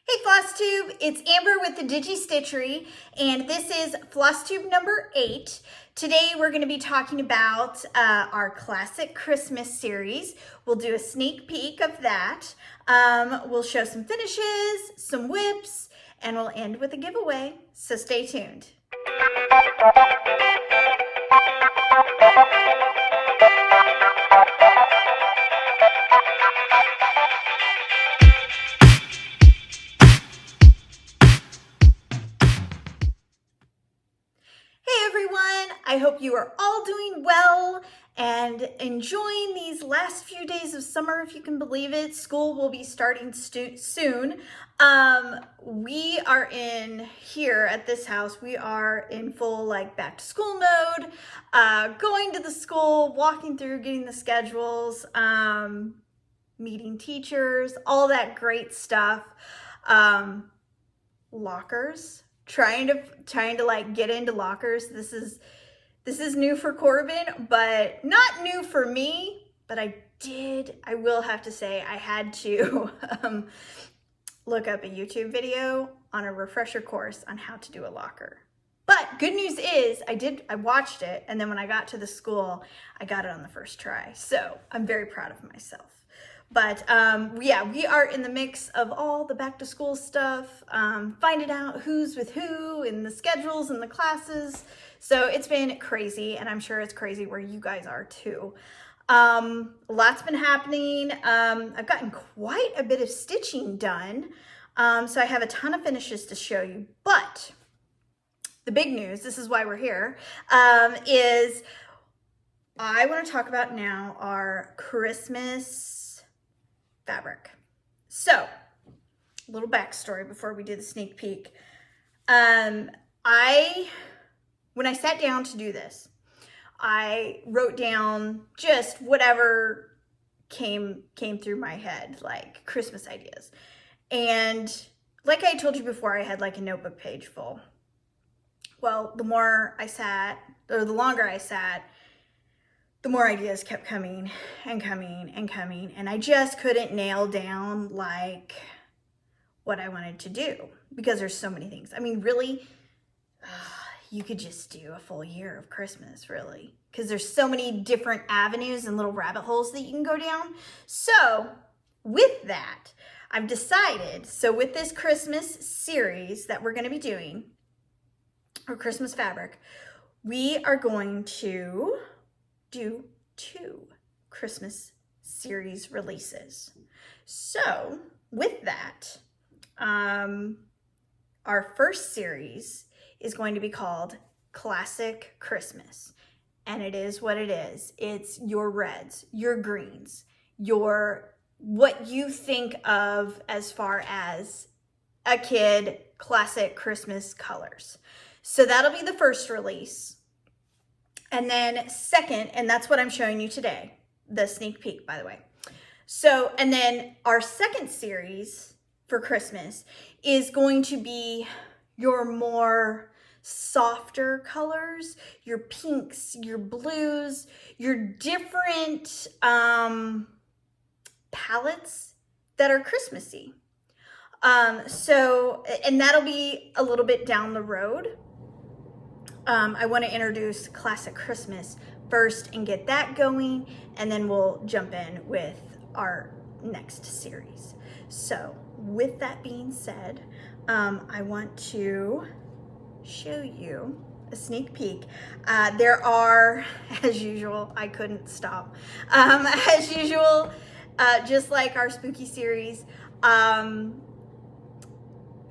Hey Flosstube, it's Amber with the Digi Stitchery, and this is Flosstube number 8. Today we're going to be talking about our classic Christmas series. We'll do a sneak peek of that. We'll show some finishes, some whips, and we'll end with a giveaway, so stay tuned. I hope you are all doing well and enjoying these last few days of summer, if you can believe it. School will be starting soon. We are in here at this house. We are in full back to school mode, going to the school, walking through, getting the schedules, meeting teachers, all that great stuff. Lockers, trying to get into lockers. This is new for Corbin, but not new for me, but I will have to say I had to look up a YouTube video on a refresher course on how to do a locker. But good news is I watched it, and then when I got to the school, I got it on the first try. So I'm very proud of myself. But yeah, we are in the mix of all the back to school stuff, finding out who's with who and the schedules and the classes. So it's been crazy, and I'm sure it's crazy where you guys are too. Lots been happening. I've gotten quite a bit of stitching done. So I have a ton of finishes to show you, but the big news, this is why we're here, is I want to talk about now our Christmas fabric. So, a little backstory before we do the sneak peek. When I sat down to do this, I wrote down just whatever came through my head, like Christmas ideas. And like I told you before, I had like a notebook page full. Well, the more I sat, or the longer I sat, the more ideas kept coming and coming and coming, and I just couldn't nail down like what I wanted to do because there's so many things. I mean, really, you could just do a full year of Christmas, really, because there's so many different avenues and little rabbit holes that you can go down. So with that, I've decided, so with this Christmas series that we're going to be doing, or Christmas fabric, we are going to do 2 Christmas series releases. So with that, our first series is going to be called Classic Christmas. And it is what it is. It's your reds, your greens, what you think of as far as a kid classic Christmas colors. So that'll be the first release. And then second, and that's what I'm showing you today, the sneak peek, by the way. So, and then our second series for Christmas is going to be your more softer colors, your pinks, your blues, your different palettes that are Christmassy. So, and that'll be a little bit down the road. I want to introduce Classic Christmas first and get that going, and then we'll jump in with our next series. So with that being said, I want to show you a sneak peek. There are, as usual, I couldn't stop. As usual, just like our spooky series,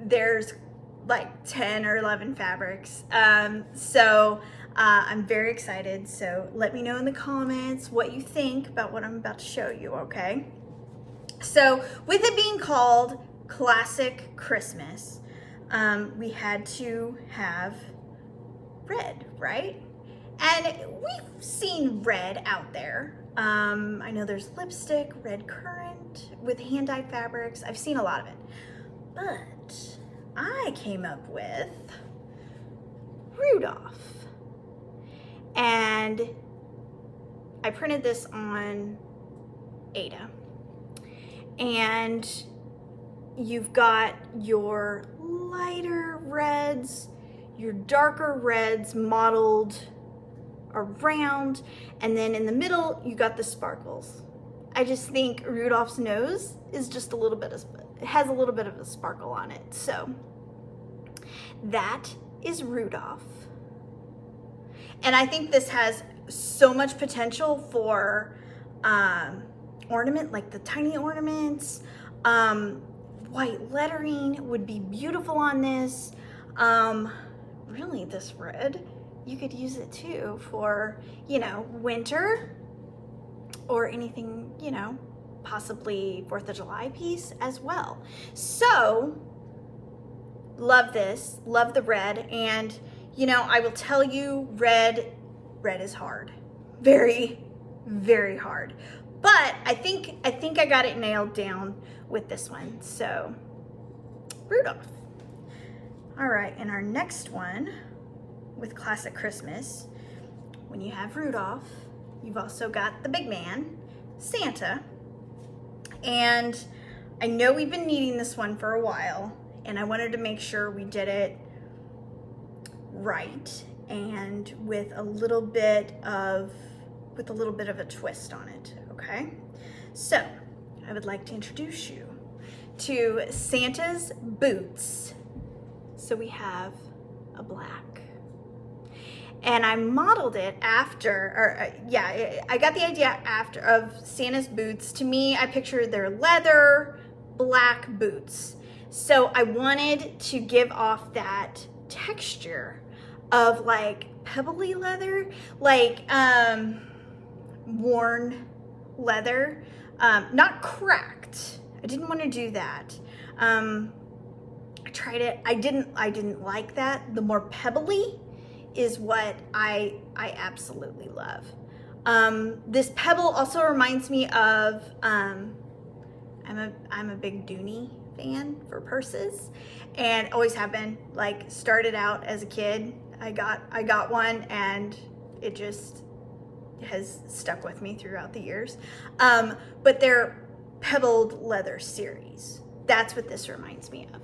there's like 10 or 11 fabrics. So I'm very excited. So let me know in the comments what you think about what I'm about to show you, okay? So with it being called Classic Christmas, we had to have red, right? And we've seen red out there. I know there's lipstick, red currant with hand-dyed fabrics. I've seen a lot of it. But I came up with Rudolph, and I printed this on Ada, and you've got your lighter reds, your darker reds modeled around, and then in the middle, you got the sparkles. I just think Rudolph's nose is just a little bit of, it has a little bit of a sparkle on it. So that is Rudolph. And I think this has so much potential for ornament, like the tiny ornaments. White lettering would be beautiful on this. Really, this red, you could use it too for, you know, winter or anything, you know, possibly 4th of July piece as well. So, love this, love the red, and you know, I will tell you, red is hard. Very, very hard. But I think I got it nailed down with this one. So, Rudolph. All right, and our next one with Classic Christmas, when you have Rudolph, you've also got the big man, Santa. And I know we've been needing this one for a while, and I wanted to make sure we did it right and with a little bit of a twist on it, okay? So, I would like to introduce you to Santa's boots. So we have a black, and I modeled it after, I got the idea after of Santa's boots. To me, I pictured their leather black boots. So I wanted to give off that texture of like pebbly leather, like worn leather, not cracked. I didn't want to do that. I tried it. I didn't like that. The more pebbly is what I absolutely love. This pebble also reminds me of I'm a big Dooney fan for purses, and always have been. Like, started out as a kid, I got one, and it just has stuck with me throughout the years. But they're pebbled leather series. That's what this reminds me of.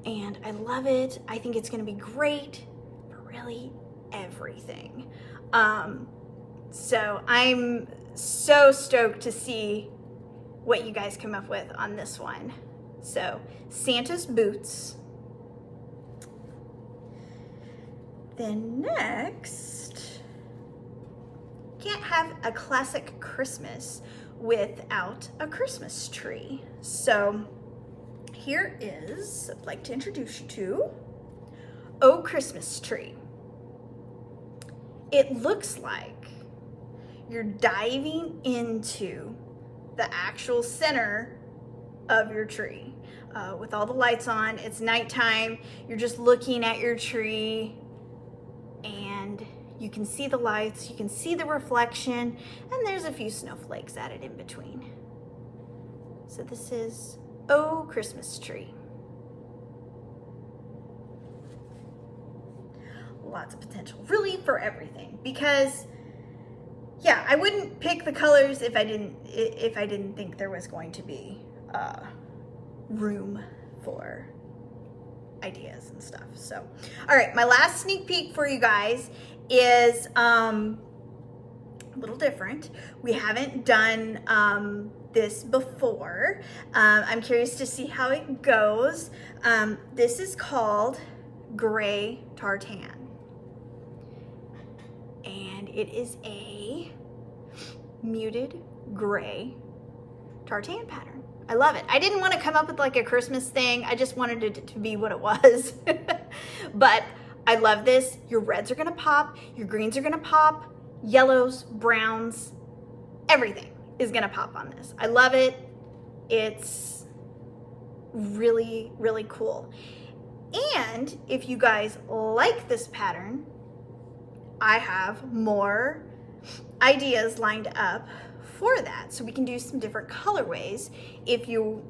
And I love it. I think it's gonna be great for really everything. So I'm so stoked to see what you guys come up with on this one. So, Santa's boots. Then next, can't have a classic Christmas without a Christmas tree. So here is, I'd like to introduce you to Oh Christmas Tree. It looks like you're diving into the actual center of your tree with all the lights on. It's nighttime. You're just looking at your tree, and you can see the lights, you can see the reflection, and there's a few snowflakes added in between. So this is Oh Christmas Tree. Lots of potential, really, for everything, because yeah, I wouldn't pick the colors if I didn't think there was going to be room for ideas and stuff. So, all right, my last sneak peek for you guys is a little different. We haven't done this before. I'm curious to see how it goes. This is called Gray Tartan, and it is a muted gray tartan pattern. I love it. I didn't want to come up with like a Christmas thing. I just wanted it to be what it was. But I love this. Your reds are gonna pop, your greens are gonna pop, yellows, browns, everything is gonna pop on this. I love it. It's really, really cool. And if you guys like this pattern, I have more ideas lined up for that, so we can do some different colorways if you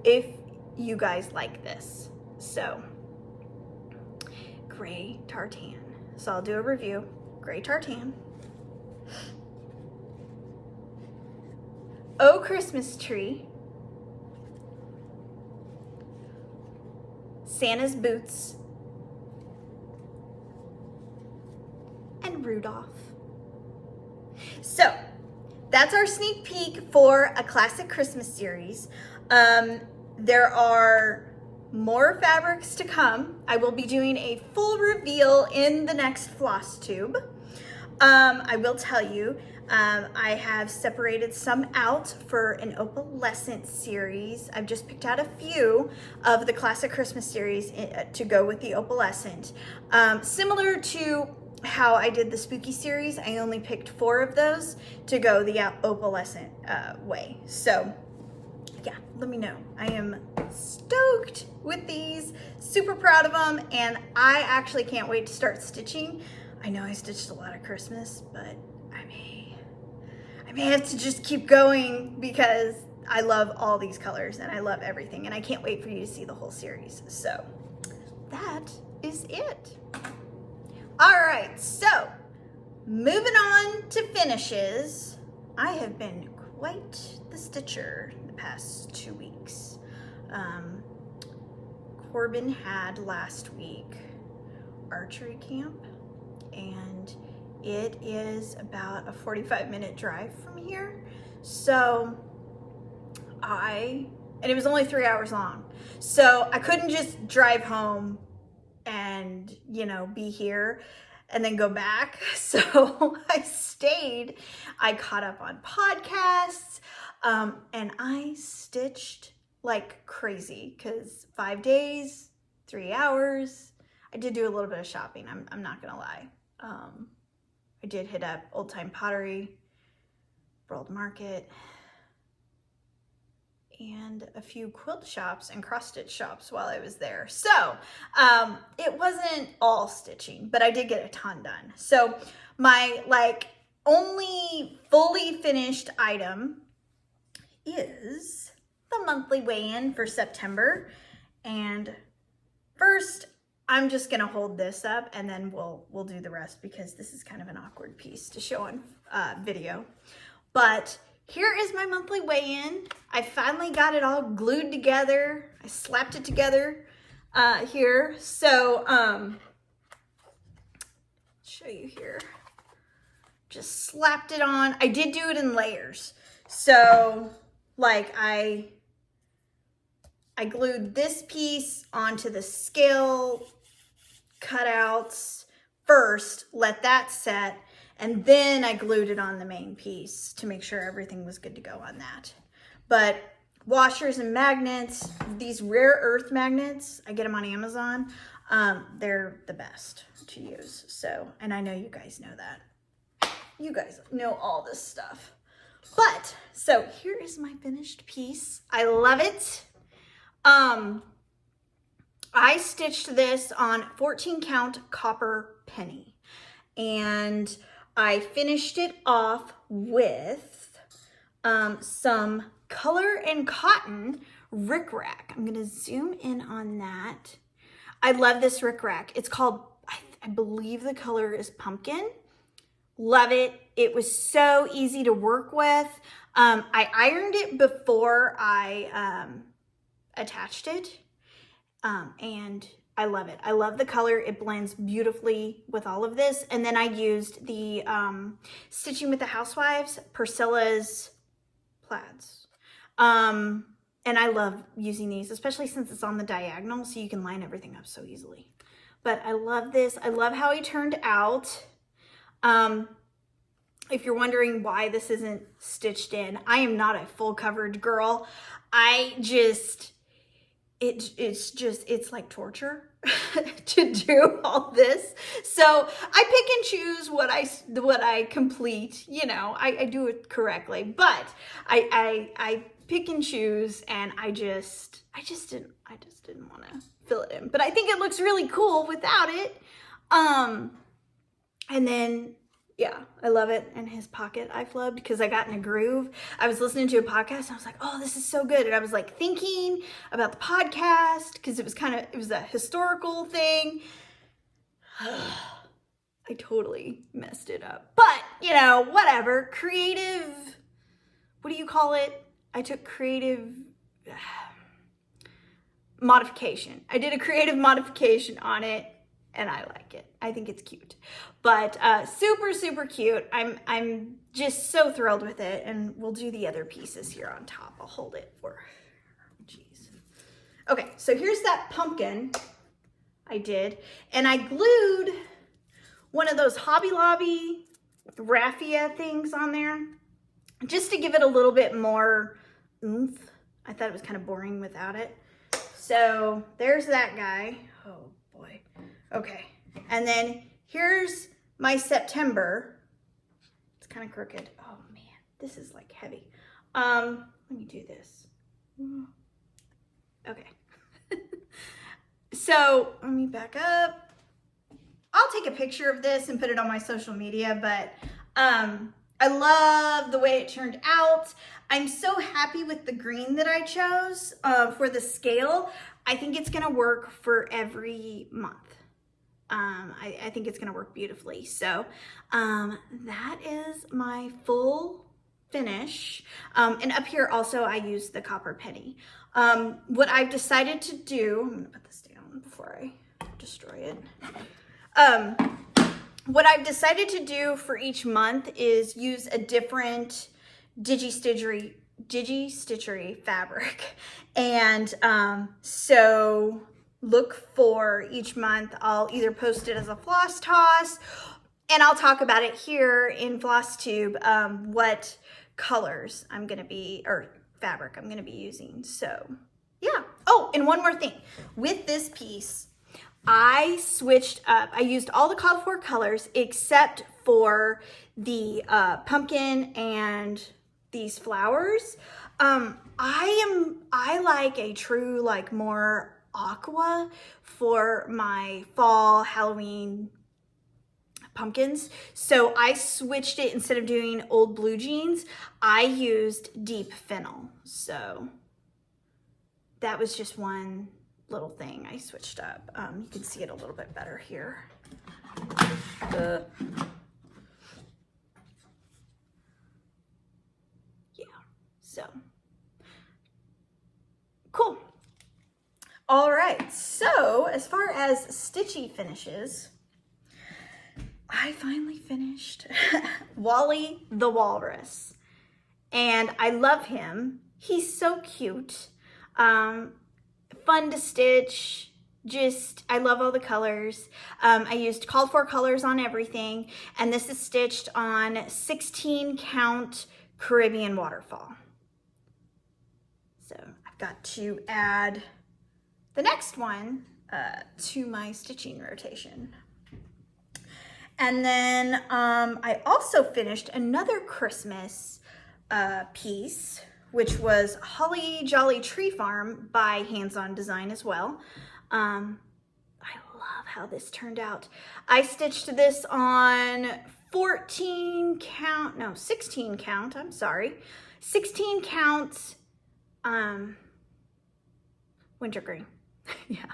guys like this. So, gray tartan. So I'll do a review. Gray tartan. Oh Christmas Tree. Santa's boots, and Rudolph. So that's our sneak peek for a classic Christmas series. There are more fabrics to come. I will be doing a full reveal in the next Flosstube. I will tell you, I have separated some out for an Opalescent series. I've just picked out a few of the classic Christmas series to go with the Opalescent. Similar to how I did the spooky series, I only picked 4 of those to go the Opalescent way. So yeah, let me know. I am stoked with these, super proud of them, and I actually can't wait to start stitching. I know I stitched a lot of Christmas, but I may have to just keep going because I love all these colors and I love everything, and I can't wait for you to see the whole series. So that is it. All right, so moving on to finishes. I have been quite the stitcher the past 2 weeks. Corbin had last week archery camp, and it is about a 45-minute drive from here. So and it was only 3 hours long. So I couldn't just drive home and, you know, be here and then go back. So I stayed. I caught up on podcasts, and I stitched like crazy because 5 days, 3 hours. I did do a little bit of shopping. I'm not gonna lie. I did hit up Old Time Pottery, World Market, and a few quilt shops and cross stitch shops while I was there. So it wasn't all stitching, but I did get a ton done. So my only fully finished item is the monthly weigh-in for September. And first, I'm just gonna hold this up and then we'll do the rest because this is kind of an awkward piece to show on video. But here is my monthly weigh-in. I finally got it all glued together. I slapped it together here. So I'll show you here. Just slapped it on. I did do it in layers. So like I glued this piece onto the scale cutouts first, let that set, and then I glued it on the main piece to make sure everything was good to go on that. But washers and magnets, these rare earth magnets, I get them on Amazon. They're the best to use. So, and I know you guys know that. You guys know all this stuff. But, so here is my finished piece. I love it. I stitched this on 14 count copper penny, and I finished it off with some color and cotton rickrack. I'm gonna zoom in on that. I love this rickrack. It's called, I believe the color is pumpkin. Love it. It was so easy to work with. I ironed it before I attached it. And I love it. I love the color. It blends beautifully with all of this. And then I used the Stitching with the Housewives, Priscilla's plaids. And I love using these, especially since it's on the diagonal, so you can line everything up so easily. But I love this. I love how he turned out. If you're wondering why this isn't stitched in, I am not a full coverage girl. It's like torture to do all this. So I pick and choose what I complete, you know, I do it correctly, but I pick and choose, and I just didn't want to fill it in, but I think it looks really cool without it. And then, yeah, I love it. And his pocket I flubbed because I got in a groove. I was listening to a podcast and I was like, oh, this is so good. And I was like thinking about the podcast because it was a historical thing. I totally messed it up. But, you know, whatever. Creative, what do you call it? I took creative modification. I did a creative modification on it and I like it. I think it's cute, but super, super cute. I'm just so thrilled with it, and we'll do the other pieces here on top. I'll hold it for, jeez. Okay, so here's that pumpkin I did, and I glued one of those Hobby Lobby raffia things on there just to give it a little bit more oomph. I thought it was kind of boring without it. So there's that guy. Oh boy. Okay. And then here's my September. It's kind of crooked. Oh man, this is like heavy. Let me do this. Okay. So let me back up. I'll take a picture of this and put it on my social media, but I love the way it turned out. I'm so happy with the green that I chose for the scale. I think it's gonna work for every month. I think it's gonna work beautifully. So that is my full finish. And up here also I used the copper penny. What I've decided to do, I'm gonna put this down before I destroy it. What I've decided to do for each month is use a different Digi Stitchery fabric. And so look for each month, I'll either post it as a floss toss, and I'll talk about it here in Flosstube, what colors I'm gonna be, or fabric I'm gonna be using. So yeah. Oh, and one more thing. With this piece, I switched up. I used all the called for colors except for the pumpkin and these flowers. I like a true, like more aqua for my fall Halloween pumpkins. So I switched it. Instead of doing old blue jeans, I used Deep Fennel. So that was just one little thing I switched up. You can see it a little bit better here. Yeah, so cool. All right, so as far as stitchy finishes, I finally finished Wally the Walrus, and I love him. He's so cute. Fun to stitch. Just, I love all the colors. I used called for colors on everything, and this is stitched on 16 count Caribbean Waterfall. So I've got to add the next one to my stitching rotation. And then I also finished another Christmas piece, which was Holly Jolly Tree Farm by Hands On Design as well. I love how this turned out. I stitched this on 16 count, I'm sorry. 16 count wintergreen. Yeah.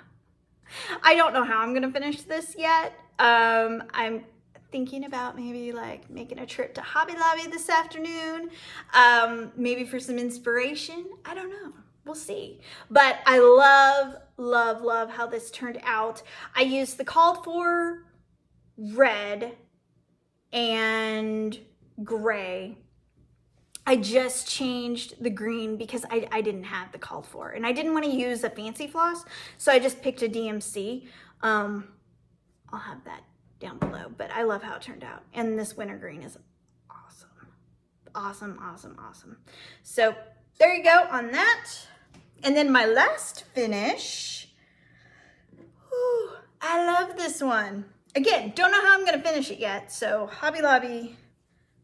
I don't know how I'm gonna finish this yet. I'm thinking about maybe like making a trip to Hobby Lobby this afternoon, maybe for some inspiration. I don't know, we'll see. But I love, love, love how this turned out. I used the called for red and gray. I just changed the green because I didn't have the called for, and I didn't want to use a fancy floss, so I just picked a DMC. I'll have that down below, but I love how it turned out. And this wintergreen is awesome. Awesome, awesome, awesome. So there you go on that. And then my last finish. Whew, I love this one. Again, don't know how I'm gonna finish it yet, so Hobby Lobby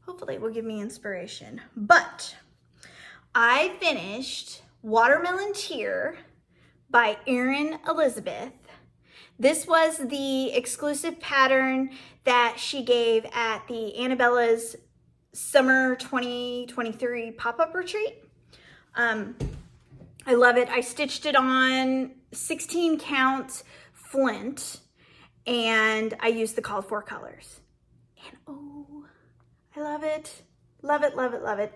hopefully will give me inspiration. But I finished Watermelon Tear by Erin Elizabeth. This was the exclusive pattern that she gave at the Annabella's Summer 2023 pop-up retreat. I love it. I stitched it on 16 count Flint, and I used the called for colors. And oh, I love it. Love it, love it, love it.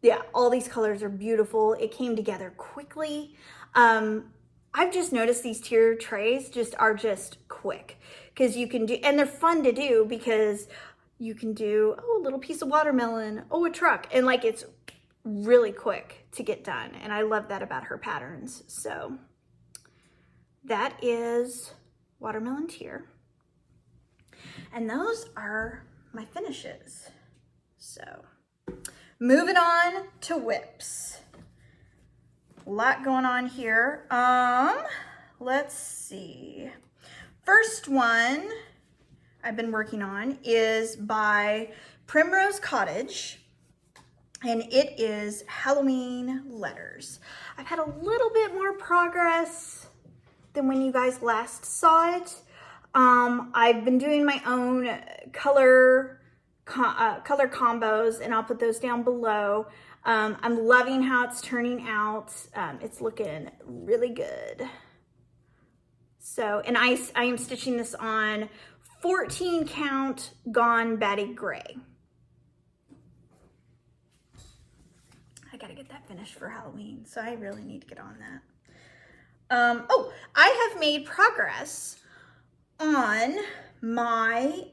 Yeah, all these colors are beautiful. It came together quickly. I've just noticed these tier trays are just quick, because you can do, and they're fun to do because you can do, oh, a little piece of watermelon, oh, a truck, and like it's really quick to get done. And I love that about her patterns. So that is watermelon tier. And those are my finishes. So moving on to whips. A lot going on here. Let's see. First one I've been working on is by Primrose Cottage, and it is Halloween letters. I've had a little bit more progress than when you guys last saw it. I've been doing my own color combos, and I'll put those down below. I'm loving how it's turning out. It's looking really good. So, and I am stitching this on 14 count Gone Batty Gray. I gotta get that finished for Halloween, so I really need to get on that. Oh, I have made progress on my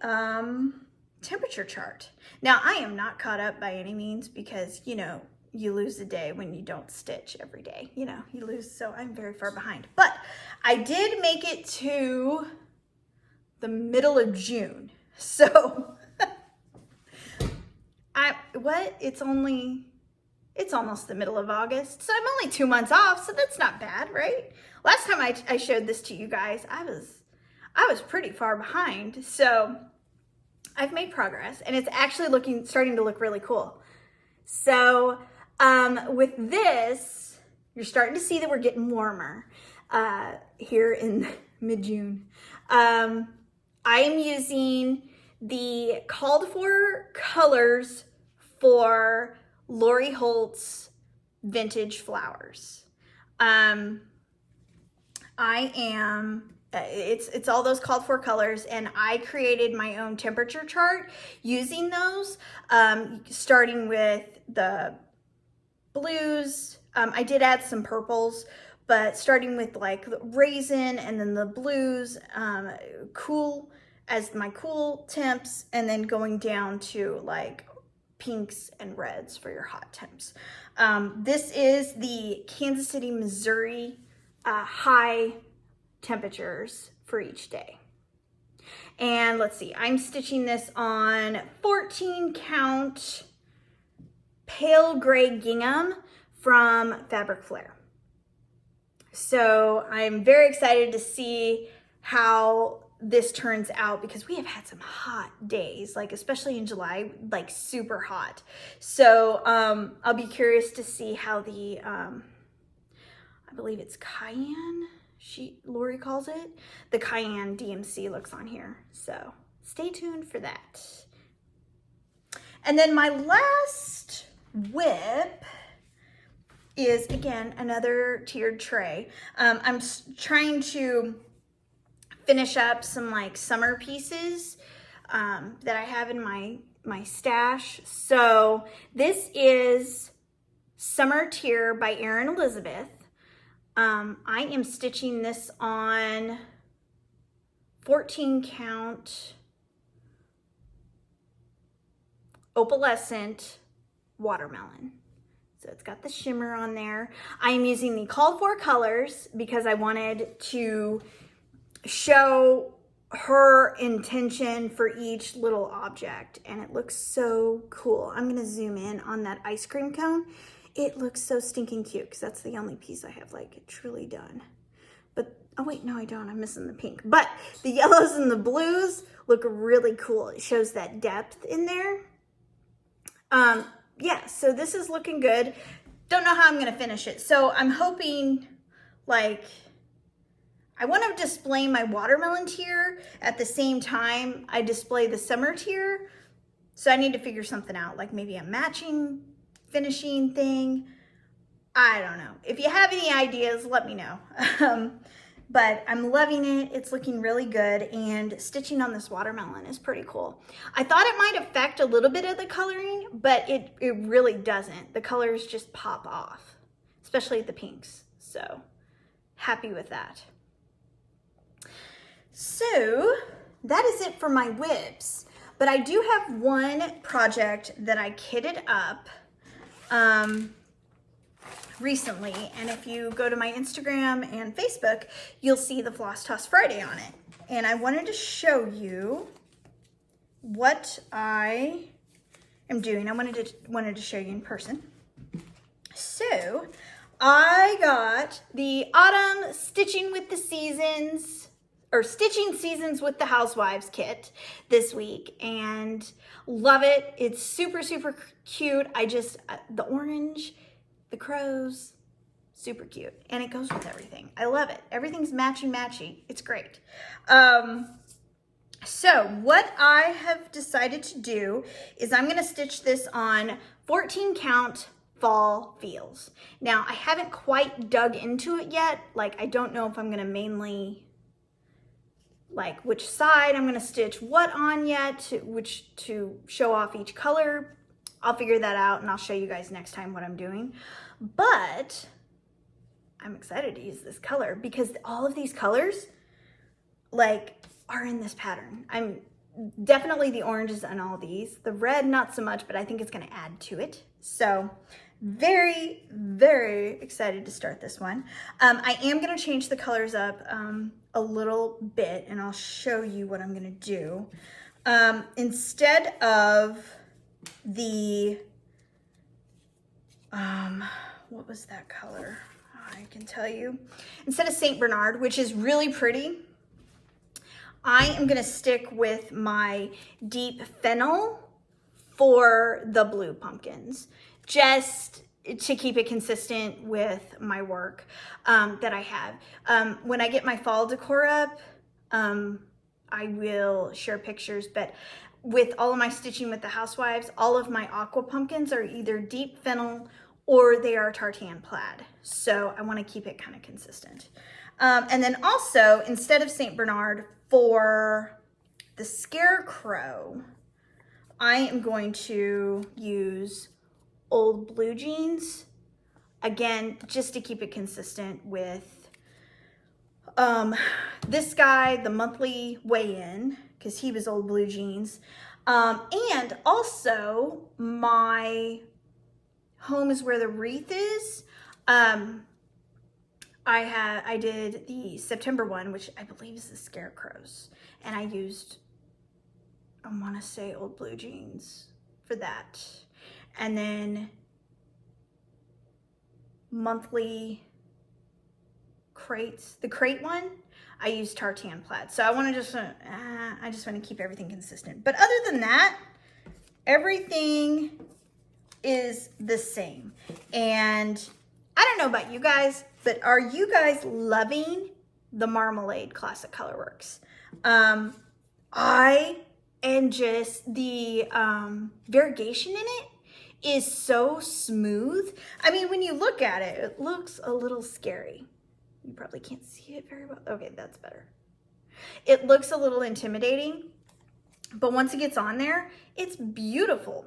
temperature chart. Now, I am not caught up by any means, because, you know, you lose a day when you don't stitch every day. You know, you lose, so I'm very far behind. But I did make it to the middle of June. So, it's almost the middle of August. So I'm only 2 months off, so that's not bad, right? Last time I showed this to you guys, I was pretty far behind. So I've made progress, and it's actually starting to look really cool. So with this, you're starting to see that we're getting warmer here in mid-June. I am using the called for colors for Lori Holt's Vintage Flowers. It's all those called for colors, and I created my own temperature chart using those, starting with the blues. I did add some purples, but starting with like the raisin, and then the blues, cool as my cool temps, and then going down to like pinks and reds for your hot temps. This is the Kansas City, Missouri high temperatures for each day. And let's see, I'm stitching this on 14 count pale gray gingham from Fabric Flair. So I'm very excited to see how this turns out, because we have had some hot days, like especially in July, like super hot. So I'll be curious to see how the I believe it's cayenne, Lori calls it, the cayenne DMC looks on here. So stay tuned for that. And then my last whip is, again, another tiered tray. I'm trying to finish up some like summer pieces that I have in my stash. So this is Summer Tier by Erin Elizabeth. I am stitching this on 14 count Opalescent watermelon. So it's got the shimmer on there. I'm using the called for colors because I wanted to show her intention for each little object, and it looks so cool. I'm gonna zoom in on that ice cream cone. It looks so stinking cute, because that's the only piece I have like truly done. But, oh wait, no I don't, I'm missing the pink. But the yellows and the blues look really cool. It shows that depth in there. Yeah, so this is looking good. Don't know how I'm gonna finish it. So I'm hoping, like, I want to display my watermelon tier at the same time I display the summer tier. So I need to figure something out, like maybe a matching finishing thing. I don't know. If you have any ideas, let me know. But I'm loving it. It's looking really good, and stitching on this watermelon is pretty cool. I thought it might affect a little bit of the coloring, but it really doesn't. The colors just pop off, especially the pinks. So happy with that. So that is it for my whips, but I do have one project that I kitted up recently, and if you go to my Instagram and Facebook, you'll see the Floss Toss Friday on it. And I wanted to show you what I am doing. I wanted to show you in person. So I got the Autumn Stitching with the Seasons, or Stitching Seasons with the Housewives kit this week, and love it. It's super, super cute. The orange, the crows, super cute. And it goes with everything. I love it. Everything's matchy-matchy. It's great. So what I have decided to do is I'm going to stitch this on 14 count fall feels. Now, I haven't quite dug into it yet. Like, I don't know if I'm going to mainly, like, which side I'm going to stitch what on yet, to show off each color. I'll figure that out, and I'll show you guys next time what I'm doing. But I'm excited to use this color because all of these colors, like, are in this pattern. I'm definitely the oranges on all these. The red, not so much, but I think it's going to add to it. So very, very excited to start this one. I am going to change the colors up a little bit, and I'll show you what I'm going to do. Instead of the, what was that color? I can tell you. Instead of St. Bernard, which is really pretty, I am going to stick with my Deep Fennel for the blue pumpkins, just to keep it consistent with my work that I have. When I get my fall decor up, I will share pictures, but with all of my stitching with the Housewives, all of my aqua pumpkins are either Deep Fennel or they are tartan plaid. So I want to keep it kind of consistent. And then also, instead of St. Bernard, for the Scarecrow, I am going to use Old Blue Jeans, again, just to keep it consistent with this guy, the monthly weigh-in, because he was Old Blue Jeans. And also, my Home is Where the Wreath Is. I did the September one, which I believe is the Scarecrows, and I used, I want to say, Old Blue Jeans for that. And then monthly crates, the crate one, I used tartan plaid. So I want to I just want to keep everything consistent. But other than that, everything is the same. And I don't know about you guys, but are you guys loving the Marmalade Classic Colorworks? I am just, the variegation in it is so smooth. I mean, when you look at it, it looks a little scary. You probably can't see it very well. Okay, that's better. It looks a little intimidating, but once it gets on there, it's beautiful.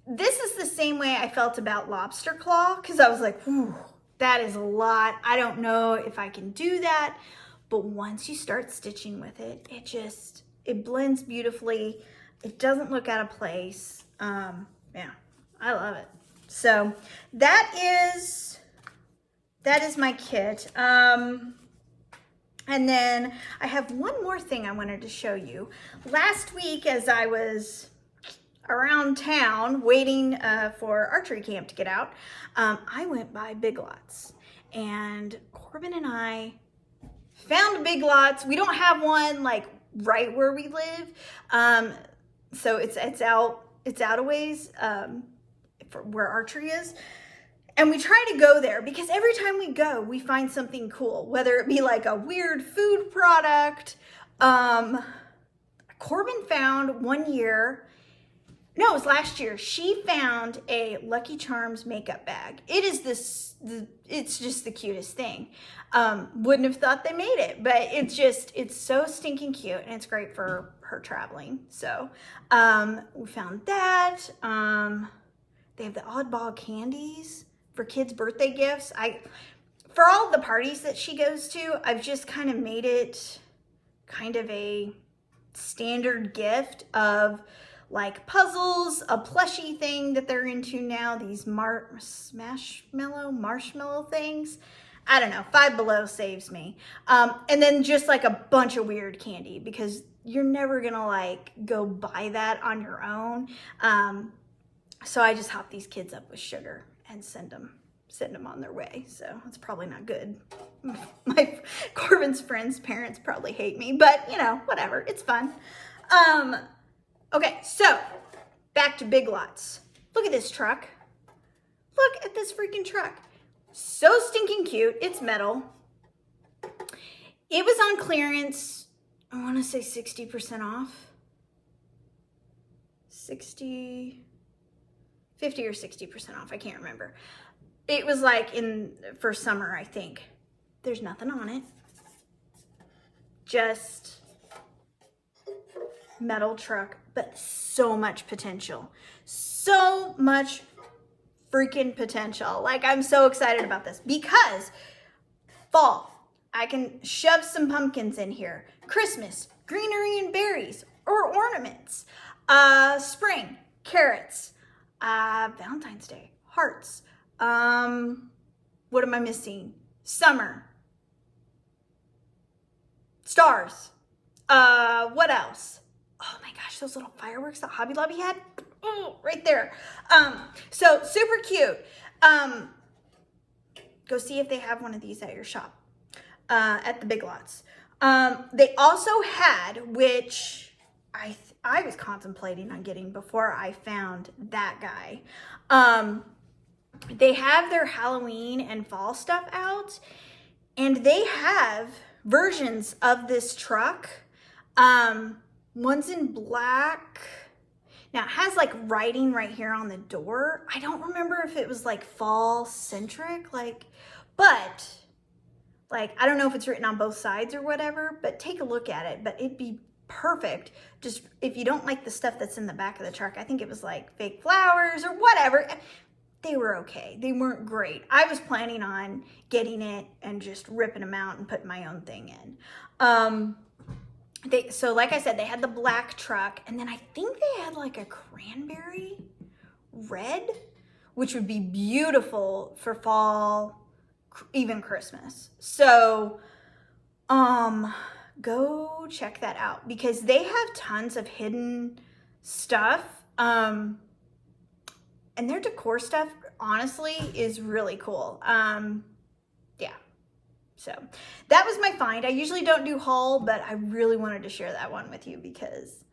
This is the same way I felt about Lobster Claw, because I was like, whew, that is a lot. I don't know if I can do that. But once you start stitching with it, it blends beautifully. It doesn't look out of place. Yeah, I love it. So that is my kit. And then I have one more thing I wanted to show you. Last week, as I was around town waiting for archery camp to get out, I went by Big Lots, and Corbin and I found Big Lots. We don't have one like right where we live, so it's out a ways for where archery is. And we try to go there because every time we go, we find something cool, whether it be like a weird food product. Corbin found one year, no, it was last year, she found a Lucky Charms makeup bag. It is it's just the cutest thing. Wouldn't have thought they made it, but it's so stinking cute, and it's great for her traveling. So we found that. They have the oddball candies for kids' birthday gifts. for all the parties that she goes to, I've just kind of made it kind of a standard gift of like puzzles, a plushie thing that they're into now, these marshmallow things. I don't know, Five Below saves me. And then just like a bunch of weird candy, because you're never gonna like go buy that on your own. So I just hop these kids up with sugar and send them on their way. So it's probably not good. My Corbin's friends' parents probably hate me, but you know, whatever, it's fun. Okay, so back to Big Lots. Look at this truck. Look at this freaking truck. So stinking cute. It's metal. It was on clearance, I want to say 60% off. 50 or 60% off, I can't remember. It was like for summer, I think. There's nothing on it. Just metal truck, but so much potential. So much freaking potential. Like, I'm so excited about this because fall, I can shove some pumpkins in here. Christmas, greenery and berries or ornaments. Spring, carrots. Valentine's Day, hearts. What am I missing? Summer, stars. What else? Oh my gosh, those little fireworks that Hobby Lobby had. Oh, right there. So super cute. Go see if they have one of these at your shop, at the Big Lots. They also had, which I was contemplating on getting before I found that guy. They have their Halloween and fall stuff out, and they have versions of this truck. One's in black. Now it has like writing right here on the door. I don't remember if it was like fall centric, but I don't know if it's written on both sides or whatever, but take a look at it. But it'd be perfect. Just if you don't like the stuff that's in the back of the truck, I think it was like fake flowers or whatever. They were okay. They weren't great. I was planning on getting it and just ripping them out and putting my own thing in. So like I said, they had the black truck, and then I think they had like a cranberry red, which would be beautiful for fall, even Christmas. So, go check that out because they have tons of hidden stuff. And their decor stuff, honestly, is really cool. Yeah. So that was my find. I usually don't do haul, but I really wanted to share that one with you because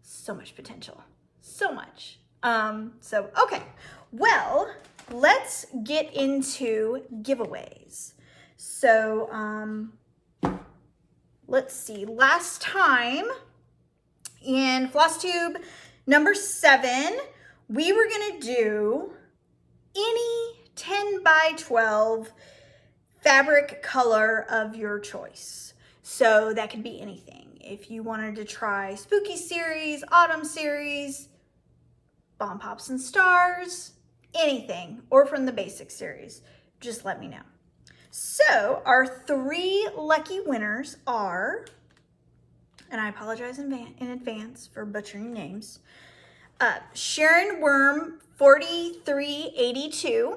so much potential. So much. Okay. Well, let's get into giveaways. So, let's see. Last time in Flosstube number 7, we were going to do any 10 by 12 fabric color of your choice. So that could be anything. If you wanted to try Spooky Series, Autumn Series, Bomb Pops and Stars, anything, or from the Basic Series, just let me know. So our 3 lucky winners are, and I apologize in advance for butchering names, Sharon Worm 4382.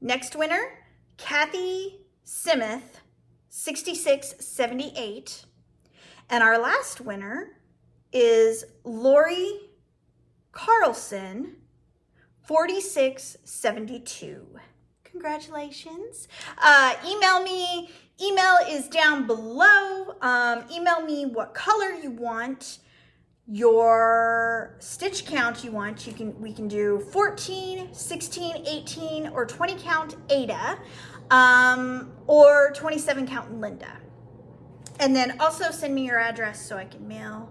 Next winner, Kathy Simith 6678. And our last winner is Lori Carlson 4672. Congratulations. Email me. Email is down below. Email me what color you want, your stitch count you want. We can do 14, 16, 18, or 20 count Ada, or 27 count Linda. And then also send me your address so I can mail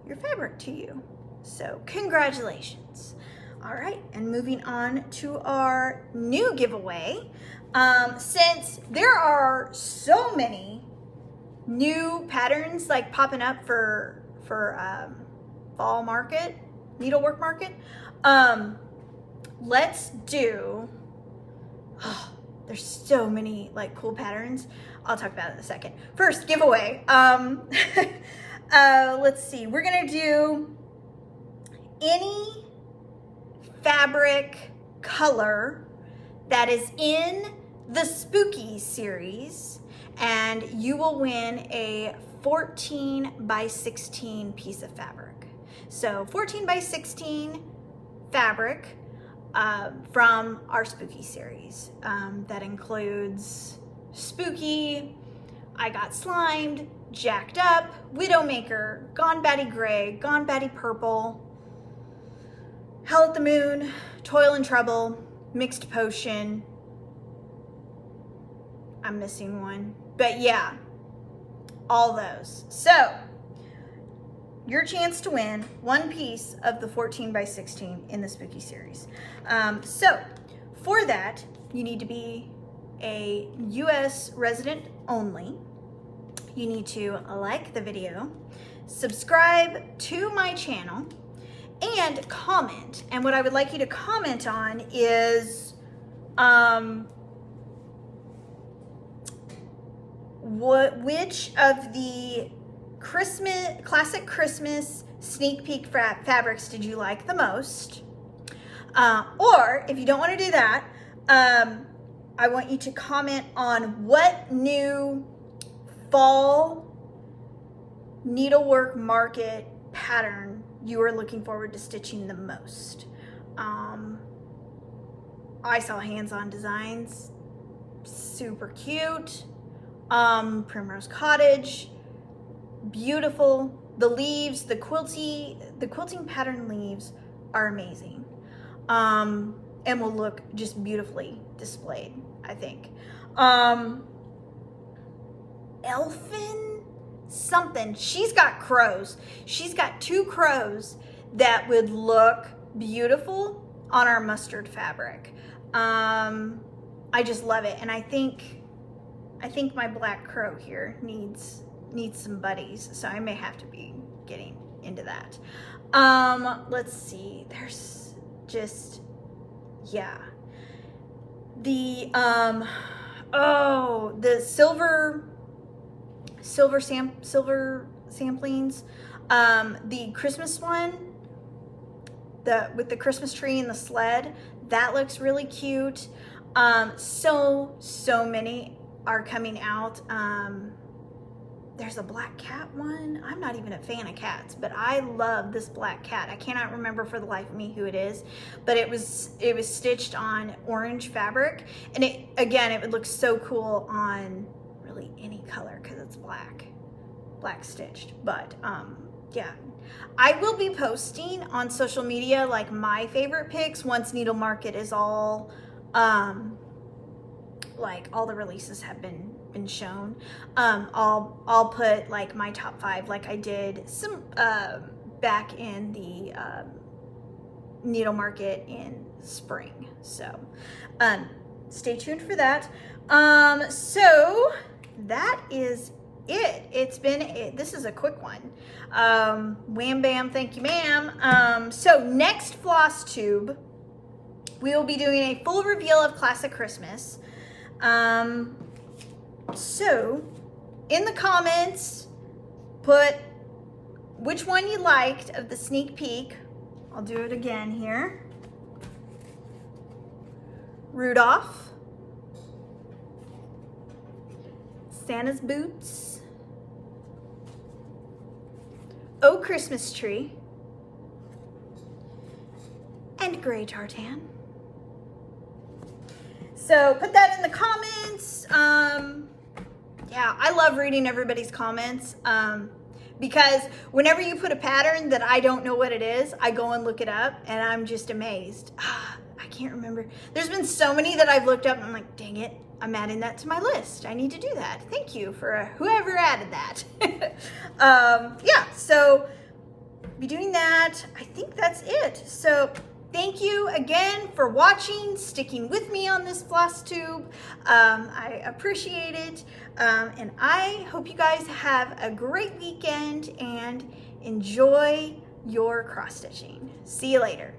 your fabric to you. So congratulations. All right, and moving on to our new giveaway. Since there are so many new patterns like popping up for fall market, needlework market, let's do There's so many like cool patterns. I'll talk about it in a second. First, giveaway. Let's see. We're gonna do any fabric color that is in the Spooky series, and you will win a 14 by 16 piece of fabric. So 14 by 16 fabric from our Spooky series. That includes Spooky, I Got Slimed, Jacked Up, Widowmaker, Gone Batty Gray, Gone Batty Purple, Hell at the Moon, Toil and Trouble, Mixed Potion. I'm missing one, but yeah, all those. So your chance to win one piece of the 14 by 16 in the Spooky series. So for that, you need to be a US resident only. You need to like the video, subscribe to my channel, and comment. And what I would like you to comment on is which of the classic Christmas sneak peek fabrics did you like the most? Or if you don't want to do that, I want you to comment on what new fall needlework market pattern you are looking forward to stitching the most. I saw Hands-On Designs, super cute. Primrose Cottage, beautiful. The leaves, the quilting pattern leaves are amazing, and will look just beautifully displayed, I think. Elfin something. She's got crows. She's got 2 crows that would look beautiful on our mustard fabric. I just love it, and I think my black crow here needs some buddies, so I may have to be getting into that. Let's see. There's just, yeah. The the silver samplings. The Christmas one, with the Christmas tree and the sled, that looks really cute. So many are coming out. There's a black cat one. I'm not even a fan of cats, but I love this black cat. I cannot remember for the life of me who it is, but it was stitched on orange fabric, and it would look so cool on really any color because it's black stitched. But yeah, I will be posting on social media like my favorite picks once Needle Market is all like all the releases have been shown. I'll put like my top 5 like I did some back in the Needle Market in spring. So stay tuned for that. So that is it. This is a quick one. Wham bam, thank you ma'am. So next Flosstube, we will be doing a full reveal of Classic Christmas. So in the comments, put which one you liked of the sneak peek. I'll do it again here. Rudolph, Santa's boots, Oh Christmas Tree, and Gray Tartan. So put that in the comments. Yeah, I love reading everybody's comments because whenever you put a pattern that I don't know what it is, I go and look it up and I'm just amazed. I can't remember. There's been so many that I've looked up and I'm like, dang it, I'm adding that to my list. I need to do that. Thank you for whoever added that. Yeah, so be doing that. I think that's it. So thank you again for watching, sticking with me on this Flosstube. I appreciate it. And I hope you guys have a great weekend and enjoy your cross stitching. See you later.